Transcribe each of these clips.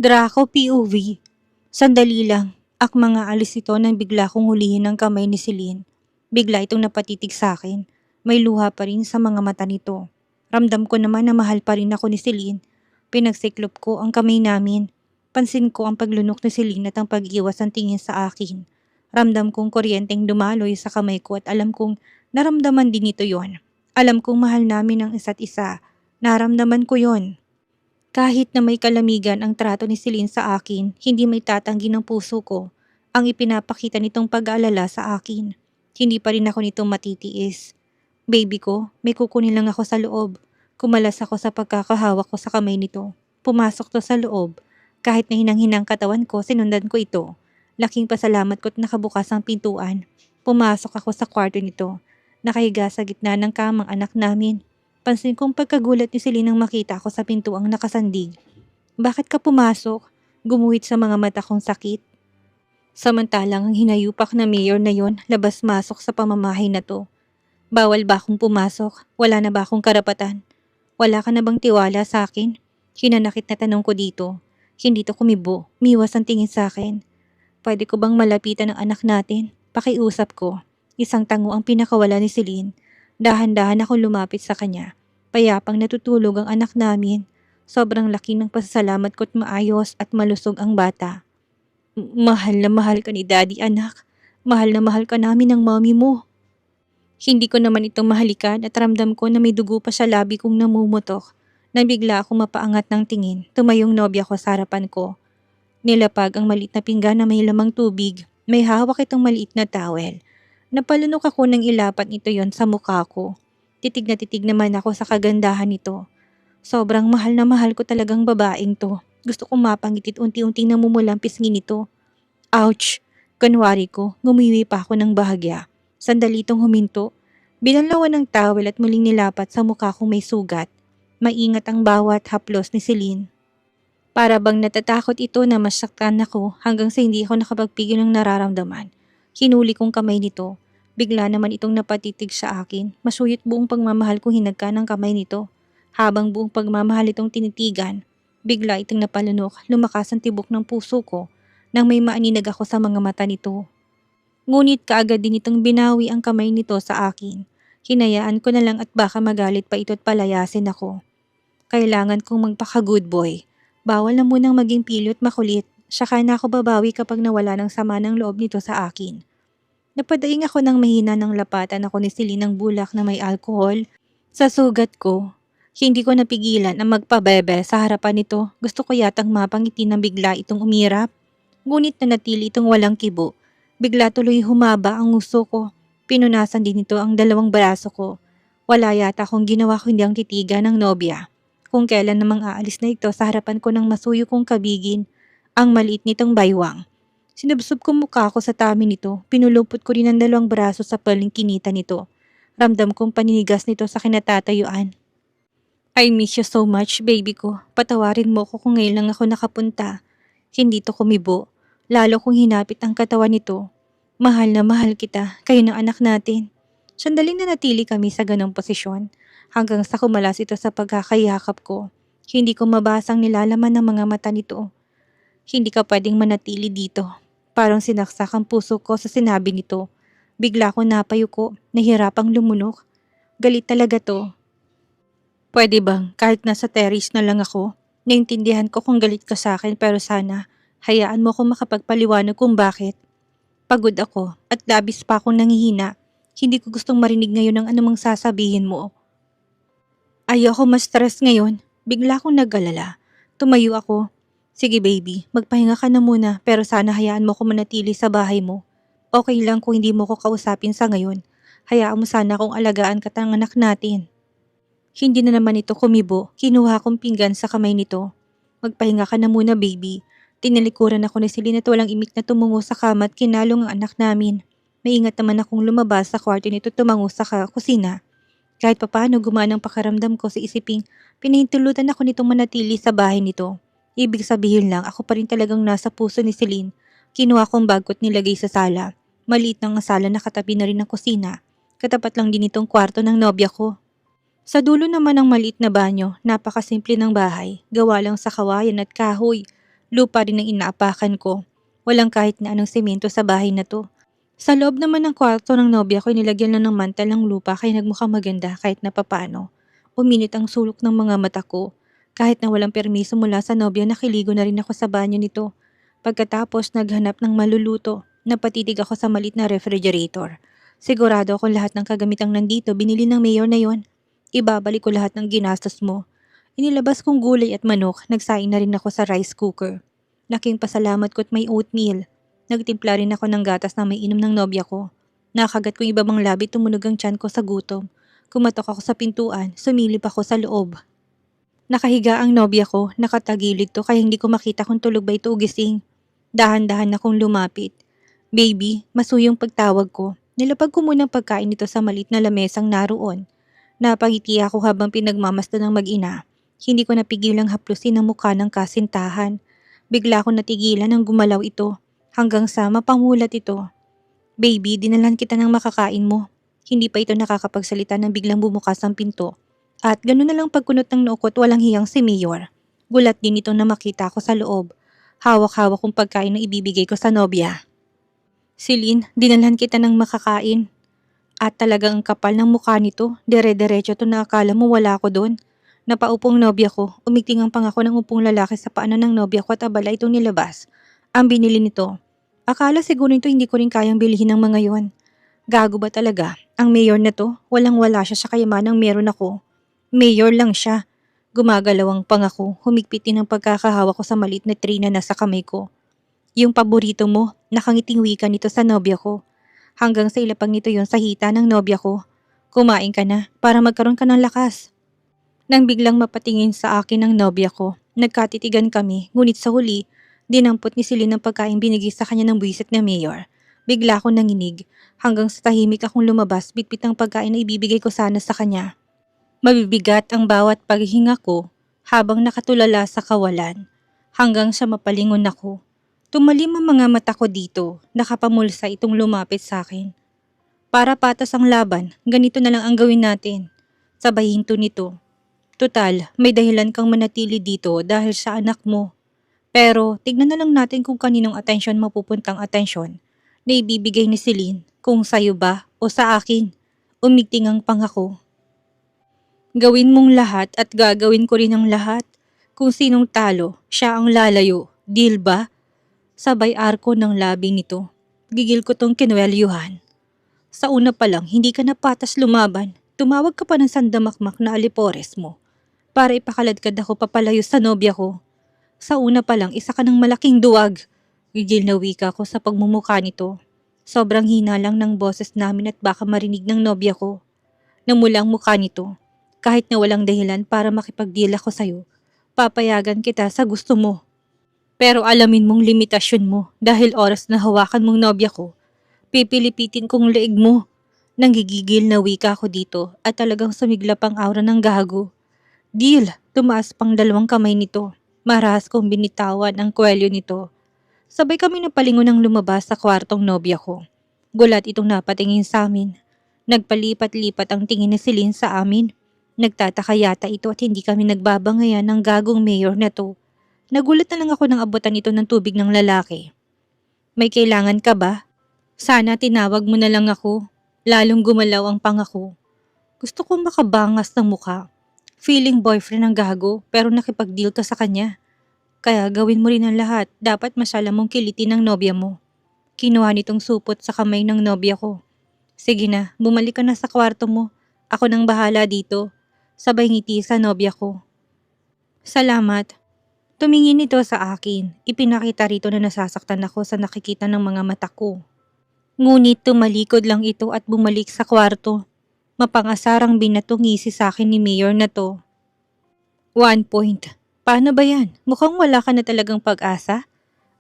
Draco POV. Sandali lang. Akma nga alis ito nang bigla kong hulihin ng kamay ni Celine. Bigla itong napatitig sa akin. May luha pa rin sa mga mata nito. Ramdam ko naman na mahal pa rin ako ni Celine. Pinagsiklop ko ang kamay namin. Pansin ko ang paglunok ni Celine at ang pag-iwas ng tingin sa akin. Ramdam kong kuryenteng dumaloy sa kamay ko at alam kong naramdaman din ito yon. Alam kong mahal namin ang isa't isa. Naramdaman ko yon. Kahit na may kalamigan ang trato ni Celine sa akin, hindi may tatanggi ng puso ko ang ipinapakita nitong pag-aalala sa akin. Hindi pa rin ako nito matitiis. Baby ko, may kukunin lang ako sa loob. Kumalas ako sa pagkakahawak ko sa kamay nito. Pumasok to sa loob. Kahit na hinang-hinang katawan ko, sinundan ko ito. Laking pasalamat ko't nakabukas ang pintuan. Pumasok ako sa kwarto nito. Nakahiga sa gitna ng kamang anak namin. Pansin kong pagkagulat ni Celine nang makita ako sa pintuang nakasandig. Bakit ka pumasok? Gumuhit sa mga mata kong sakit. Samantalang ang hinayupak na mayor na yon labas-masok sa pamamahay na to. Bawal ba akong pumasok? Wala na ba akong karapatan? Wala ka na bang tiwala sa akin? Hinanakit na tanong ko dito. Hindi to kumibo, miwas ang tingin sa akin. Pwede ko bang malapitan ang anak natin? Pakiusap ko. Isang tango ang pinakawala ni Celine. Dahan-dahan akong lumapit sa kanya. Payapang natutulog ang anak namin. Sobrang laki ng pasasalamat ko't maayos at malusog ang bata. Mahal na mahal ka ni Daddy, anak. Mahal na mahal ka namin ng mommy mo. Hindi ko naman ito mahalikan at ramdam ko na may dugo pa sa labi kong namumutok. Nang bigla akong mapaangat ng tingin, tumayong nobya ko sa harapan ko. Nilapag ang maliit na pinggan na may lamang tubig. May hawak itong maliit na towel. Napalunok ako nang ilapat nito yon sa mukha ko. Titig na titig naman ako sa kagandahan nito. Sobrang mahal na mahal ko talagang babaeng to. Gusto kong mapangitit unti-unting namumulang pisngi nito. Ouch! Kunwari ko, ngumiwi pa ako ng bahagya. Sandali itong huminto. Binalawan ng towel at muling nilapat sa mukha kong may sugat. Maingat ang bawat haplos ni Celine. Para bang natatakot ito na masaktan ako hanggang sa hindi ako nakapagpigil ng nararamdaman. Hinuli kong kamay nito. Bigla naman itong napatitig sa akin. Masuyot buong pagmamahal kong hinagka ng kamay nito. Habang buong pagmamahal itong tinitigan, bigla itong napalunok, lumakas ang tibok ng puso ko nang may maaninag ako sa mga mata nito. Ngunit kaagad din itong binawi ang kamay nito sa akin. Hinayaan ko na lang at baka magalit pa ito at palayasin ako. Kailangan kong magpaka-good boy. Bawal na munang maging pilo at makulit. Saka na ako babawi kapag nawala ng sama ng loob nito sa akin. Napadaing ako ng mahina ng lapatan ako ni Celine ng bulak na may alkohol sa sugat ko. Hindi ko napigilan ang magpabebe sa harapan nito. Gusto ko yatang mapangiti ng bigla itong umirap. Ngunit nanatili itong walang kibo. Bigla tuloy humaba ang nguso ko. Pinunasan din ito ang dalawang braso ko. Wala yata akong ginawa kundi ang titigan ng nobya. Kung kailan namang aalis na ito sa harapan ko ng masuyo kong kabigin, ang maliit nitong baywang. Sinubsob ko mukha ko sa tami nito, pinulupot ko rin ang dalawang braso sa palingkinita nito. Ramdam kong paninigas nito sa kinatatayuan. I miss you so much, baby ko. Patawarin mo ko kung ngayon lang ako nakapunta. Hindi to kumibo. Lalo kong hinapit ang katawan nito. Mahal na mahal kita, kayo ng anak natin. Sandaling nanatili kami sa ganong posisyon, hanggang sa kumalas ito sa pagkakayakap ko. Hindi ko mabasang nilalaman ng mga mata nito. Hindi ka pwedeng manatili dito. Parang sinaksak ang puso ko sa sinabi nito. Bigla ko napayuko, nahirapang lumunok. Galit talaga to. Pwede bang kahit nasa terrace na lang ako? Naintindihan ko kung galit ka sa akin pero sana hayaan mo ko makapagpaliwanag kung bakit. Pagod ako at labis pa akong nanghihina. Hindi ko gustong marinig ngayon ang anumang sasabihin mo. Ayoko ma-stress ngayon. Bigla akong nag-alala. Tumayo ako. Sige baby, magpahinga ka na muna pero sana hayaan mo ko manatili sa bahay mo. Okay lang kung hindi mo ko kausapin sa ngayon. Hayaan mo sana kung alagaan ka ng anak natin. Hindi na naman ito kumibo. Kinuha kong pinggan sa kamay nito. Magpahinga ka na muna baby. Tinalikuran ako ni Celine at walang imik na tumungo sa kama at kinalong ang anak namin. Maingat naman akong lumabas sa kwarto nito tumango sa kusina. Kahit papaano gumaan ang pakaramdam ko sa isiping pinahintulutan ako nitong manatili sa bahay nito. Ibig sabihin lang ako pa rin talagang nasa puso ni Celine. Kinuha kong bag ko't nilagay sa sala. Maliit ng sala na katabi na rin ng kusina. Katapat lang din itong kwarto ng nobya ko. Sa dulo naman ng maliit na banyo, napakasimple ng bahay. Gawa lang sa kawayan at kahoy. Lupa rin ang inaapakan ko. Walang kahit na anong semento sa bahay na to. Sa loob naman ng kwarto ng nobya ko, nilagyan lang ng mantal ng lupa kaya nagmukhang maganda kahit na papano. Uminit ang sulok ng mga mata ko. Kahit na walang permiso mula sa nobya, nakiligo na rin ako sa banyo nito. Pagkatapos naghanap ng maluluto, napatitig ako sa malit na refrigerator. Sigurado akong lahat ng kagamitang nandito binili ng mayor na yon. Ibabalik ko lahat ng ginastos mo. Inilabas kong gulay at manok, nagsaing na rin ako sa rice cooker. Laking pasalamat ko't may oatmeal. Nagtimpla rin ako ng gatas na may inom ng nobya ko. Nakagat kong ibabang labi, tumunog ang tiyan ko sa gutom. Kumatok ako sa pintuan, sumilip ako sa loob. Nakahiga ang nobya ko, nakatagilid to kaya hindi ko makita kung tulog ba ito o gising. Dahan-dahan akong lumapit. Baby, masuyong pagtawag ko. Nilapag ko muna ang pagkain nito sa malit na lamesang naroon. Napangiti ako habang pinagmamasdan ng mag-ina. Hindi ko napigilang haplusin ang mukha ng kasintahan. Bigla ko natigilan nang gumalaw ito, hanggang sa mapangulat ito. Baby, dinalan kita ng makakain mo. Hindi pa ito nakakapagsalita nang biglang bumukas ang pinto. At gano'n na lang pagkunot ng noo ko't walang hiyang si Mayor. Gulat din ito na makita ko sa loob. Hawak-hawak kong pagkain na ibibigay ko sa nobya. Celine, dinalan kita ng makakain. At talagang ang kapal ng mukha nito, dire-diretso to na akala mo wala ako doon. Napaupong nobya ko, umigting ang pangako ng upong lalaki sa paanan ng nobya ko at abala itong nilabas. Ang binili nito. Akala siguro nito hindi ko rin kayang bilhin ng mga yon. Gago ba talaga? Ang mayor na to, walang-wala siya sa kayamanang meron ako. Mayor lang siya. Gumagalaw ang pangako, humigpit din ang pagkakahawa ko sa maliit na tray na nasa kamay ko. Yung paborito mo, nakangiting wika nito sa nobya ko. Hanggang sa ilapag nito yon sa hita ng nobya ko. Kumain ka na para magkaroon ka ng lakas. Nang biglang mapatingin sa akin ng nobya ko, nagkatitigan kami, ngunit sa huli, dinampot ni Celine ang pagkain binigay sa kanya ng buwisit na mayor. Bigla akong nanginig, hanggang sa tahimik akong lumabas, bitbit ang pagkain na ibibigay ko sana sa kanya. Mabibigat ang bawat paghinga ko habang nakatulala sa kawalan, hanggang sa mapalingon ako. Tumalim ang mga mata ko dito, nakapamulsa itong lumapit sa akin. Para patas ang laban, ganito na lang ang gawin natin. Sabay hinto nito. Tutal, may dahilan kang manatili dito dahil sa anak mo. Pero tignan na lang natin kung kaninong atensyon mapupuntang atensyon na ibibigay ni Celine, kung sa'yo ba o sa akin. Umigting ang pangako. Gawin mong lahat at gagawin ko rin ang lahat. Kung sinong talo, siya ang lalayo. Deal ba? Sabay arko ng labi nito. Gigil ko tong kinwelyuhan. Sa una pa lang, hindi ka na patas lumaban. Tumawag ka pa ng sandamakmak na alipores mo. Para ipakaladkad ako papalayo sa nobya ko. Sa una pa lang, isa ka ng malaking duwag. Gigil na wika ko sa pagmumukha nito. Sobrang hina lang ng boses namin at baka marinig ng nobya ko. Namula ang mukha nito. Kahit na walang dahilan para makipag-deal ako sa'yo, papayagan kita sa gusto mo. Pero alamin mong limitasyon mo dahil oras na hawakan mong nobya ko, pipilipitin kong leeg mo. Nanggigigil na wika ko dito at talagang sumiglap ang aura ng gago. Deal, tumaas pang dalawang kamay nito. Marahas kong binitawan ang kwelyo nito. Sabay kami napalingon ng lumabas sa kwartong nobya ko. Gulat itong napatingin sa amin. Nagpalipat-lipat ang tingin ni Celine sa amin. Nagtataka yata ito at hindi kami nagbabangayan ng gagong mayor na to. Nagulat na lang ako nang abutan ito ng tubig ng lalaki. May kailangan ka ba? Sana tinawag mo na lang ako. Lalong gumalaw ang pangako. Gusto kong makabangas ng mukha. Feeling boyfriend ang gago pero nakipag-deal ka sa kanya. Kaya gawin mo rin ang lahat. Dapat masyala mong kilitin ng nobya mo. Kinuha nitong supot sa kamay ng nobya ko. Sige na, bumalik ka na sa kwarto mo. Ako nang bahala dito. Sabay ngiti sa nobya ko. Salamat. Tumingin ito sa akin. Ipinakita rito na nasasaktan ako sa nakikita ng mga mata ko. Ngunit tumalikod lang ito at bumalik sa kwarto. Mapangasarang binatungisi sa akin ni Mayor na to. 1 point. Paano ba yan? Mukhang wala ka na talagang pag-asa?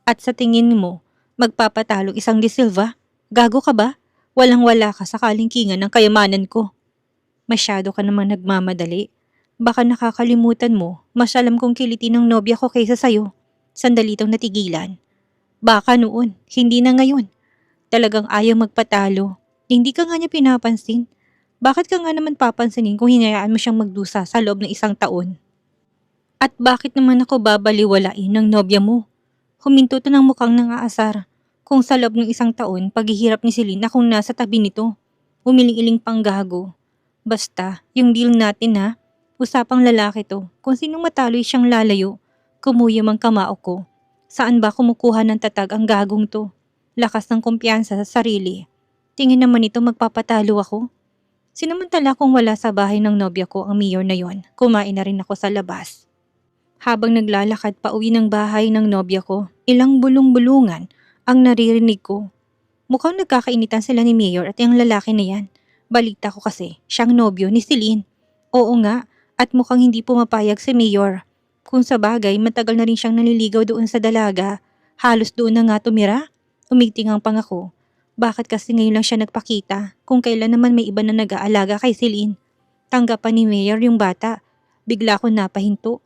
At sa tingin mo, magpapatalo isang Di Silva? Gago ka ba? Walang-wala ka sa kalingkingan ng kayamanan ko. Masyado ka namang nagmamadali. Baka nakakalimutan mo, mas alam kong kilitin ng nobya ko kaysa sayo. Sandali itong natigilan. Baka noon, hindi na ngayon. Talagang ayaw magpatalo. Hindi ka nga niya pinapansin. Bakit ka nga naman papansinin kung hinayaan mo siyang magdusa sa loob ng 1 taon? At bakit naman ako babaliwalain ng nobya mo? Huminto to ng mukhang nang-aasar. Kung sa loob ng 1 taon, paghihirap ni Celine akong nasa tabi nito. Umiling-iling pang gago. Basta, yung deal natin ha. Usapang lalaki to. Kung sinong matalo'y siyang lalayo. Kumuyom ang kamao ko. Saan ba kumukuha ng tatag ang gagong to? Lakas ng kumpiyansa sa sarili. Tingin naman ito magpapatalo ako. Sinamantala kong wala sa bahay ng nobya ko ang mayor na yon, kumain na rin ako sa labas. Habang naglalakad pa uwi ng bahay ng nobya ko, ilang bulong-bulungan ang naririnig ko. Mukhang nagkakainitan sila ni Mayor at yung lalaki na yan. Balita ko kasi, siyang nobyo ni Celine. Oo nga, at mukhang hindi pumapayag si Mayor. Kung sa bagay, matagal na rin siyang naliligaw doon sa dalaga. Halos doon na nga tumira. Umigting ang pangako. Bakit kasi ngayon lang siya nagpakita, kung kailan naman may iba na nag-aalaga kay Celine. Tanggapan ni Mayor yung bata. Bigla ko napahinto.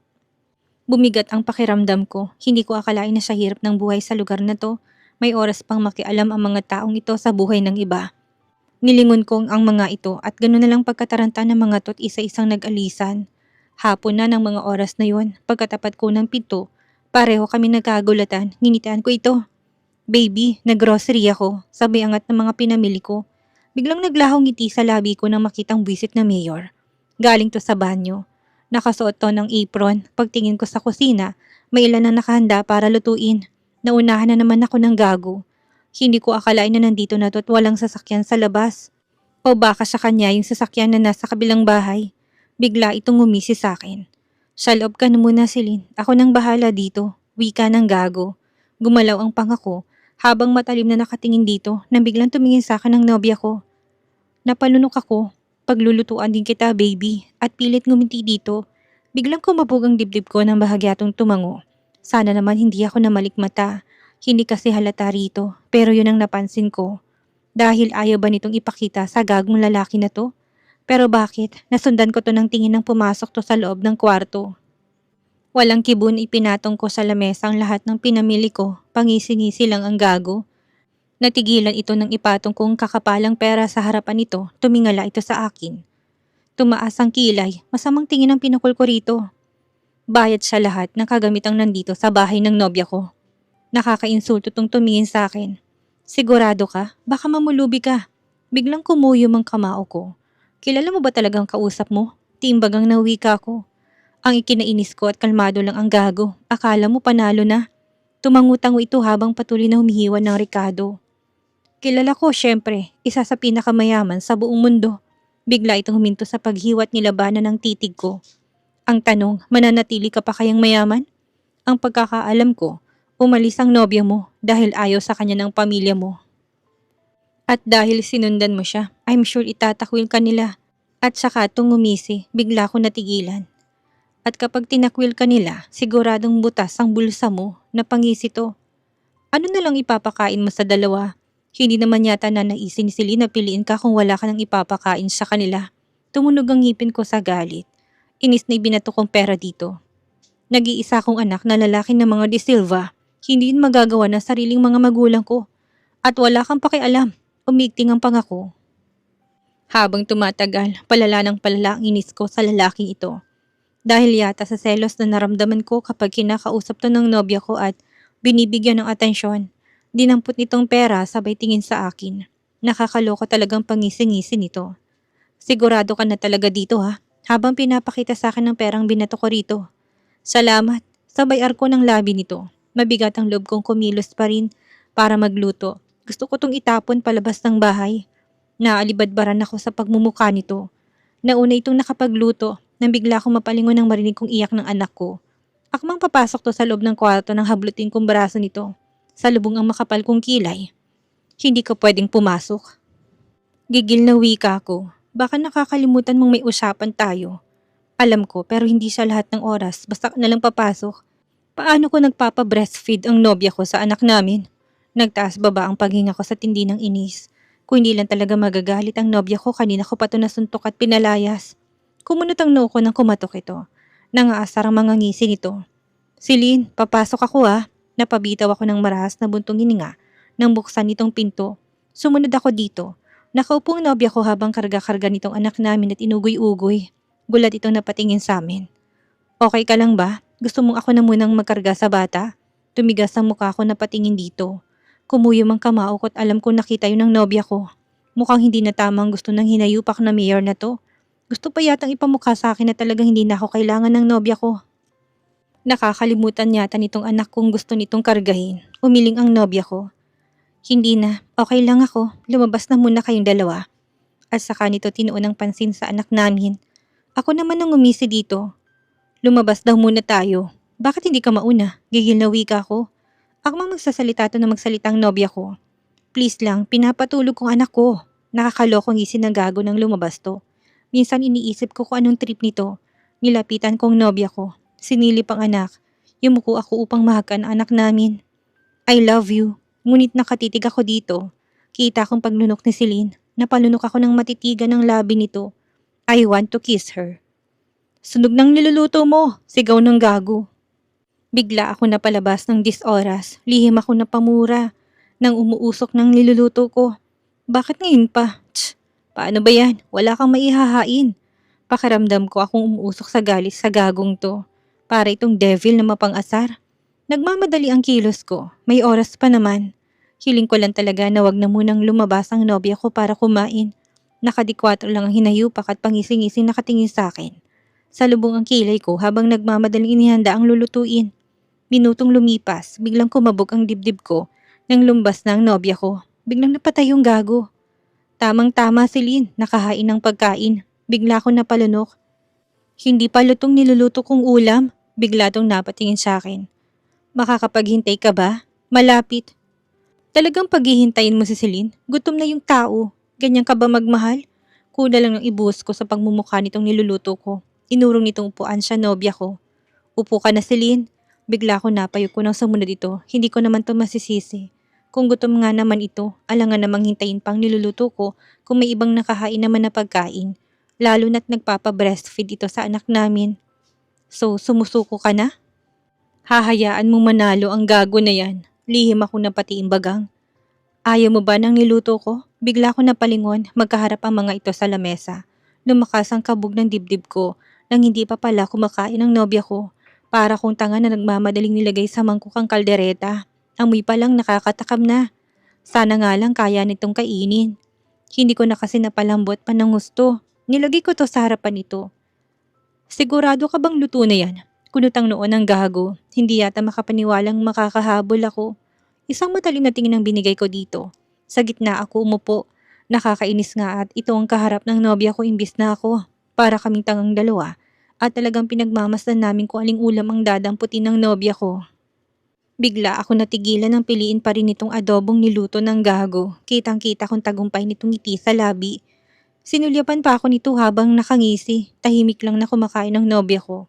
Bumigat ang pakiramdam ko. Hindi ko akalain na sa hirap ng buhay sa lugar na to, may oras pang makialam ang mga taong ito sa buhay ng iba. Nilingon kong ang mga ito at ganoon na lang pagkataranta ng mga to't isa-isang nag-alisan. Hapon na ng mga oras na yun, pagkatapat ko ng pinto, pareho kami nagkagulatan, nginitian ko ito. Baby, naggrocery ako, sabay angat ng mga pinamili ko. Biglang naglahong ngiti sa labi ko nang makitang buwisit na Mayor. Galing to sa banyo. Nakasuot to ng apron. Pagtingin ko sa kusina, may ilan na nakahanda para lutuin. Naunahan na naman ako ng gago. Hindi ko akalain na nandito na to at walang sasakyan sa labas. O baka sa kanya yung sasakyan na nasa kabilang bahay. Bigla itong ngumisi sa akin. Sa loob ka na muna, Celine. Ako nang bahala dito. Wika ng gago. Gumalaw ang pangako habang matalim na nakatingin dito nang biglang tumingin sa akin ng nobya ko. Napalunok ako. Paglulutuan din kita, baby, at pilit ngumiti dito. Biglang kumabog ang dibdib ko ng bahagyatong tumango. Sana naman hindi ako namalikmata. Hindi kasi halata rito, pero yun ang napansin ko. Dahil ayaw ba nitong ipakita sa gagong lalaki na to? Pero bakit? Nasundan ko to ng tingin nang pumasok to sa loob ng kwarto. Walang kibun ipinatong ko sa lamesa ang lahat ng pinamili ko, pangisi-ngisi lang ang gago. Natigilan ito nang ipatong kong kakapalang pera sa harapan nito, tumingala ito sa akin. Tumaas ang kilay, masamang tingin ang pinukol ko rito. Bayad sa lahat ng kagamitang nandito sa bahay ng nobya ko. Nakakainsulto tong tumingin sa akin. Sigurado ka? Baka mamulubi ka. Biglang kumuyom ang kamao ko. Kilala mo ba talagang kausap mo? Timbag ang nawika ko. Ang ikinainis ko at kalmado lang ang gago. Akala mo panalo na. Tumangutango ito habang patuloy na humihiwan ng Ricardo. Kilala ko, syempre, isa sa pinakamayaman sa buong mundo. Bigla itong huminto sa paghiwat nilabanan ng titig ko. Ang tanong, mananatili ka pa kayang mayaman? Ang pagkakaalam ko, umalis ang nobya mo dahil ayaw sa kanya ng pamilya mo. At dahil sinundan mo siya, I'm sure itatakwil ka nila. At saka itong ngumisi, bigla ko natigilan. At kapag tinakwil ka nila, siguradong butas ang bulsa mo na pangisi to. Ano na lang ipapakain mo sa dalawa? Hindi naman yata na naisin ni Celine na piliin ka kung wala ka nang ipapakain sa kanila. Tumunog ang ngipin ko sa galit. Inis na ibinato kong pera dito. Nag-iisa kong anak na lalaki ng mga De Silva. Hindi yun magagawa ng sariling mga magulang ko. At wala kang pakialam. Umigting ang pangako. Habang tumatagal, palala ng palala ang inis ko sa lalaking ito. Dahil yata sa selos na naramdaman ko kapag kinakausap to ng nobya ko at binibigyan ng atensyon. Dinampot nitong pera sabay tingin sa akin. Nakakaloko talagang pangisi-ngisi nito. Sigurado ka na talaga dito ha, habang pinapakita sa akin ng perang binato ko rito. Salamat, sabay arko ng labi nito. Mabigat ang loob kong kumilos pa rin para magluto. Gusto ko tong itapon palabas ng bahay. Naalibadbaran ako sa pagmumukha nito. Nauna itong nakapagluto nang bigla akong mapalingon nang marinig kong iyak ng anak ko. Akmang papasok to sa loob ng kwarto nang hablutin kong braso nito. Sa lubong ang makapal kong kilay. Hindi ka pwedeng pumasok. Gigil na wika ko. Baka nakakalimutan mong may usapan tayo. Alam ko pero hindi sa lahat ng oras basta ka nalang papasok. Paano ko nagpapa-breastfeed ang nobya ko sa anak namin? Nagtaas baba ang paghinga ko sa tindi ng inis. Kung hindi lang talaga magagalit ang nobya ko, kanina ko pa ito nasuntok at pinalayas. Kumunot ang noo ko nang kumatok ito. Nangaasar ang mga ngisi nito. Celine, papasok ako ah. Napabitaw ako ng marahas na buntong hininga nang buksan nitong pinto. Sumunod ako dito. Nakaupong nobya ko habang karga-karga nitong anak namin at inugoy-ugoy. Gulat itong napatingin sa amin. Okay ka lang ba? Gusto mong ako na munang magkarga sa bata? Tumigas ang mukha ko na patingin dito. Kumuyom ang kamao ko at alam ko nakita yun ng nobya ko. Mukhang hindi na tama ang gusto ng hinayupak na mayor na to. Gusto pa yatang ipamukha sa akin na talagang hindi na ako kailangan ng nobya ko. Nakakalimutan yata nitong anak kong gusto nitong kargahin. Umiling ang nobya ko. Hindi na, okay lang ako. Lumabas na muna kayong dalawa. At saka nito tinuon ang pansin sa anak namin. Ako naman ang umisi dito. Lumabas daw muna tayo. Bakit hindi ka mauna? Gigil na wika ko. Ako mang magsasalita to na magsalitang nobya ko. Please lang, pinapatulog kong anak ko. Nakakalokong isin ng gago ng lumabas to. Minsan iniisip ko kung anong trip nito. Nilapitan kong nobya ko. Sinilip ang anak. Yumuko ako upang mahakan ang anak namin. I love you. Ngunit nakatitig ako dito. Kita kong paglunok ni Celine. Napalunok ako ng matitigan ng labi nito. I want to kiss her. Sunog ng niluluto mo, sigaw ng gago. Bigla ako napalabas ng 10 oras. Lihim ako na pamura. Nang umuusok ng niluluto ko. Bakit ngayon pa? Tsk, paano ba yan? Wala kang maihahain. Pakiramdam ko akong umuusok sa galis sa gagong to. Para itong devil na mapang-asar. Nagmamadali ang kilos ko. May oras pa naman. Hiling ko lang talaga na wag na munang lumabas ang nobya ko para kumain. Nakadikwatro lang ang hinayupak at pangising-ising nakatingin sa akin. Salubong ang kilay ko habang nagmamadaling inihanda ang lulutuin. Minutong lumipas, biglang kumabog ang dibdib ko nang lumbas na ang nobya ko. Biglang napatay yung gago. Tamang-tama si Lynn, nakahain ng pagkain. Bigla ako napalunok. Hindi pa lutong niluluto kong ulam. Bigla tong napatingin sa akin. Makakapaghintay ka ba? Malapit. Talagang paghihintayin mo si Celine? Gutom na yung tao. Ganyan ka ba magmahal? Kuna lang ng ibuhos ko sa pagmumukha nitong niluluto ko. Inurong nitong upuan siya nobya ko. Upo ka na Celine. Bigla ako napayo ko ng sumunod ito. Hindi ko naman to masisisi. Kung gutom nga naman ito, alangan namang hintayin pang niluluto ko kung may ibang nakahain naman na pagkain. Lalo na't nagpapa-breastfeed ito sa anak namin. So, sumusuko ka na? Hahayaan mong manalo ang gago na yan. Lihim ako na pati imbagang. Ayaw mo ba ng niluto ko? Bigla ko napalingon, magkaharap ang mga ito sa lamesa. Lumakas ang kabog ng dibdib ko nang hindi pa pala kumakain ng nobya ko. Para kong tanga na nagmamadaling nilagay sa mangkok ang kaldereta. Amoy pa lang nakakatakam na. Sana nga lang kaya nitong kainin. Hindi ko na kasi napalambot pa ng gusto. Nilagay ko to sa harapan nito. Sigurado ka bang luto na yan? Kunutang noon ng gago. Hindi yata makapaniwalang makakahabol ako. Isang matalim na tingin ang binigay ko dito. Sa gitna ako umupo. Nakakainis nga at ito ang kaharap ng nobya ko imbis na ako. Para kaming tangang dalawa. At talagang pinagmamasdan namin kung aling ulam ang dadamputin ng nobya ko. Bigla ako natigilan ng piliin pa rin itong adobong niluto ng gago. Kitang-kita kong tagumpay nitong ngiti sa labi. Sinulyapan pa ako nito habang nakangisi. Tahimik lang na kumakain ng nobya ko.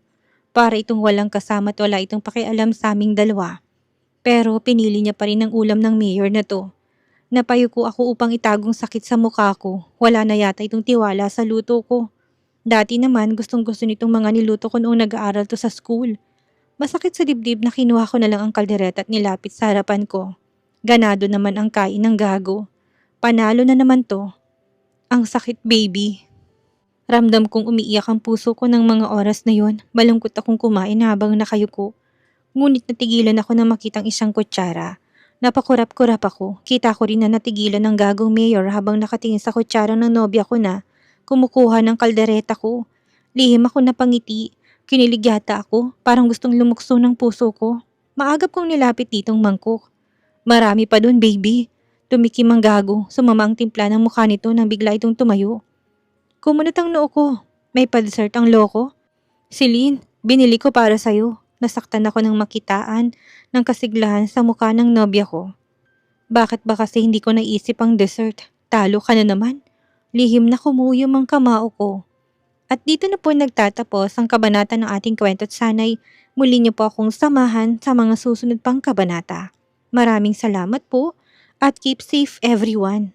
Para itong walang kasama at wala itong pakialam sa aming dalawa. Pero pinili niya pa rin ang ulam ng mayor na to. Napayuko ako upang itagong sakit sa mukha ko. Wala na yata itong tiwala sa luto ko. Dati naman gustong gusto nitong mga niluto ko noong nag-aaral to sa school. Masakit sa dibdib na kinuha ko na lang ang kaldereta at nilapit sa harapan ko. Ganado naman ang kain ng gago. Panalo na naman to. Ang sakit baby. Ramdam kong umiiyak ang puso ko ng mga oras na yon. Malungkot akong kumain habang nakayuko. Ngunit natigilan ako na makitang isang kutsara. Napakurap-kurap ako. Kita ko rin na natigilan ng gagong mayor habang nakatingin sa kutsara ng nobya ko na kumukuha ng kaldereta ko. Lihim ako na pangiti. Kinilig yata ako. Parang gustong lumukso ng puso ko. Maagap kong nilapit ditong mangkok. Marami pa dun baby. Tumikim ang gago. Sumama ang timpla ng mukha nito nang bigla itong tumayo. Kumunot ang noo ko. May pa-dessert ang loko. Celine, binili ko para sa'yo. Nasaktan ako ng makitaan ng kasiglahan sa mukha ng nobya ko. Bakit ba kasi hindi ko naisip ang dessert? Talo ka na naman. Lihim na kumuyom ang kamao ko. At dito na po nagtatapos ang kabanata ng ating kwento at sana'y muli niyo po akong samahan sa mga susunod pang kabanata. Maraming salamat po at keep safe everyone.